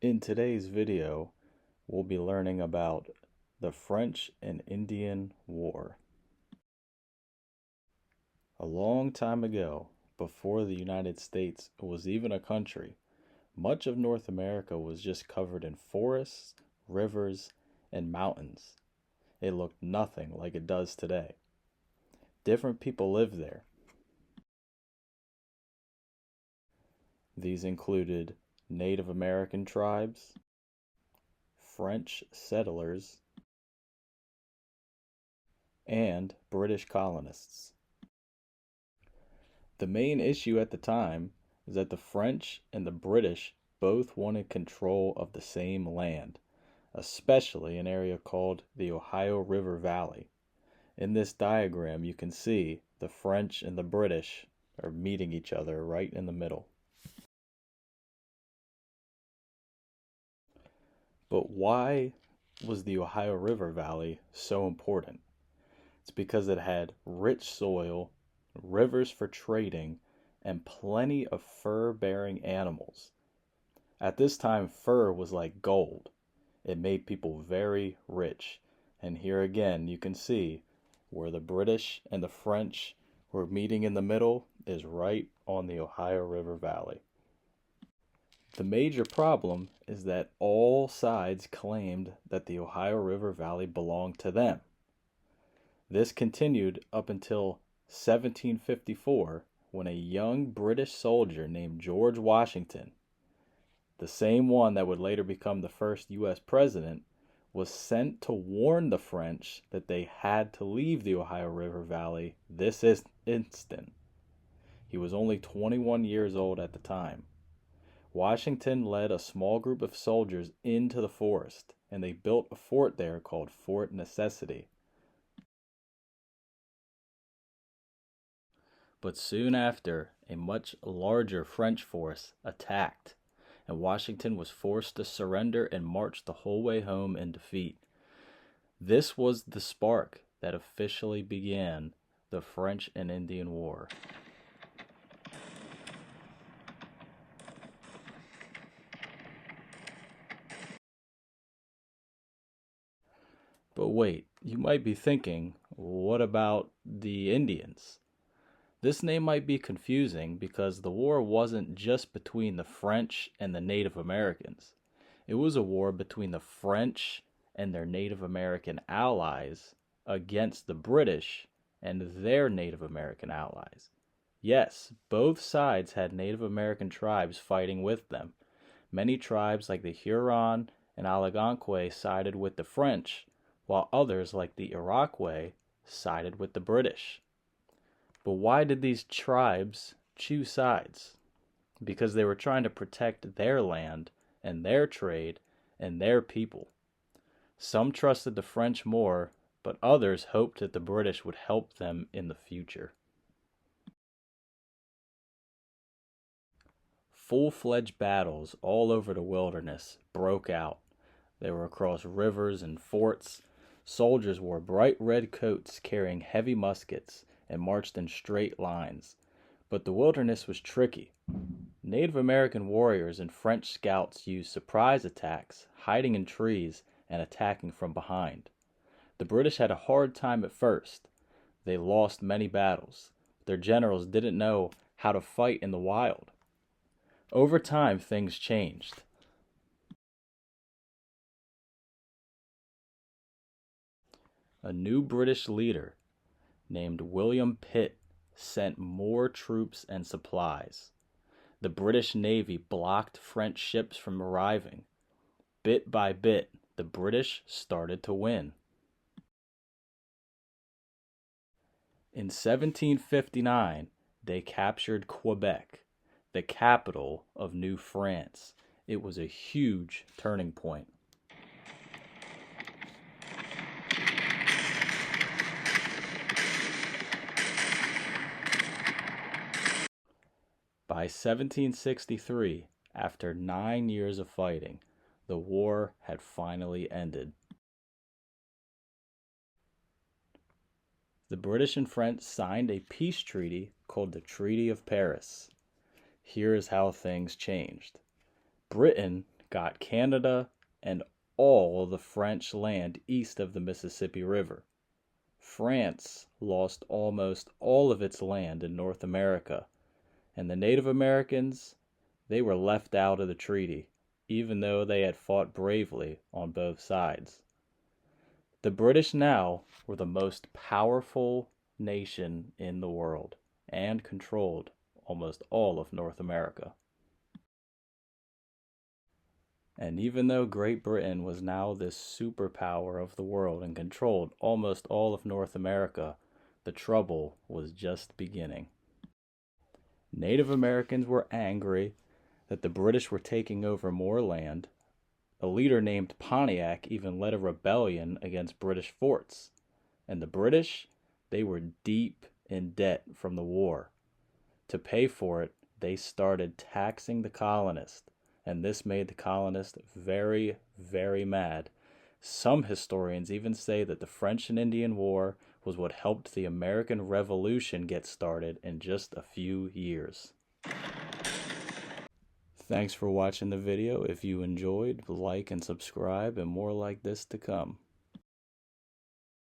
In today's video, we'll be learning about the French and Indian War. A long time ago, before the United States was even a country, much of North America was just covered in forests, rivers, and mountains. It looked nothing like it does today. Different people lived there. These included Native American tribes, French settlers, and British colonists. The main issue at the time is that the French and the British both wanted control of the same land, especially an area called the Ohio River Valley. In this diagram, you can see the French and the British are meeting each other right in the middle. But why was the Ohio River Valley so important? It's because it had rich soil, rivers for trading, and plenty of fur-bearing animals. At this time, fur was like gold. It made people very rich. And here again, you can see where the British and the French were meeting in the middle is right on the Ohio River Valley. The major problem is that all sides claimed that the Ohio River Valley belonged to them. This continued up until 1754, when a young British soldier named George Washington, the same one that would later become the first U.S. president, was sent to warn the French that they had to leave the Ohio River Valley this instant. He was only 21 years old at the time. Washington led a small group of soldiers into the forest, and they built a fort there called Fort Necessity. But soon after, a much larger French force attacked, and Washington was forced to surrender and march the whole way home in defeat. This was the spark that officially began the French and Indian War. But wait, you might be thinking, what about the Indians? This name might be confusing because the war wasn't just between the French and the Native Americans. It was a war between the French and their Native American allies against the British and their Native American allies. Yes, both sides had Native American tribes fighting with them. Many tribes like the Huron and Algonquin sided with the French, while others like the Iroquois sided with the British. But why did these tribes choose sides? Because they were trying to protect their land and their trade and their people. Some trusted the French more, but others hoped that the British would help them in the future. Full-fledged battles all over the wilderness broke out. They were across rivers and forts. Soldiers wore bright red coats carrying heavy muskets and marched in straight lines. But the wilderness was tricky. Native American warriors and French scouts used surprise attacks, hiding in trees and attacking from behind. The British had a hard time at first. They lost many battles. Their generals didn't know how to fight in the wild. Over time, things changed. A new British leader named William Pitt sent more troops and supplies. The British Navy blocked French ships from arriving. Bit by bit, the British started to win. In 1759, they captured Quebec, the capital of New France. It was a huge turning point. By 1763, after 9 years of fighting, the war had finally ended. The British and French signed a peace treaty called the Treaty of Paris. Here is how things changed. Britain got Canada and all the French land east of the Mississippi River. France lost almost all of its land in North America, and the Native Americans, they were left out of the treaty, even though they had fought bravely on both sides. The British now were the most powerful nation in the world and controlled almost all of North America. And even though Great Britain was now this superpower of the world and controlled almost all of North America, the trouble was just beginning. Native Americans were angry that the British were taking over more land. A leader named Pontiac even led a rebellion against British forts. And the British, they were deep in debt from the war. To pay for it, they started taxing the colonists, and this made the colonists very, very mad. Some historians even say that the French and Indian War was what helped the American Revolution get started in just a few years. Thanks for watching the video. If you enjoyed, like and subscribe, and more like this to come.